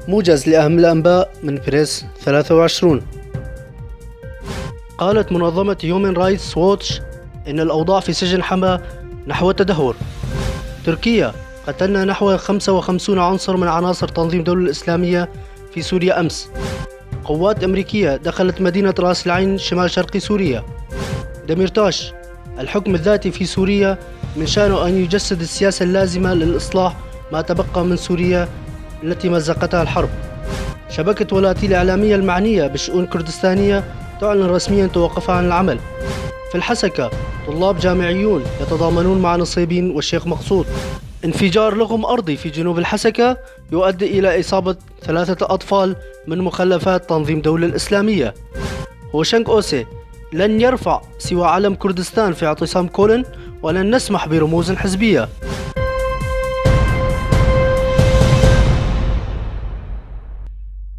موجز لأهم الأنباء من بريس 23. قالت منظمة هيومن رايتس ووتش إن الأوضاع في سجن حما نحو التدهور. تركيا: قتلنا نحو 55 عنصر من عناصر تنظيم الدولة الإسلامية في سوريا أمس. قوات أمريكية دخلت مدينة رأس العين شمال شرق سوريا. دميرتاش: الحكم الذاتي في سوريا من شأنه أن يجسد السياسة اللازمة للإصلاح ما تبقى من سوريا التي مزقتها الحرب. شبكة ولاتي الإعلامية المعنية بالشؤون الكردستانية تعلن رسميا توقفها عن العمل. في الحسكة: طلاب جامعيون يتضامنون مع نصيبين والشيخ مقصود. انفجار لغم أرضي في جنوب الحسكة يؤدي إلى إصابة 3 أطفال من مخلفات تنظيم دولة الإسلامية. هوشنغ أوسي: لن يرفع سوى علم كردستان في اعتصام كولن ولن نسمح برموز حزبية.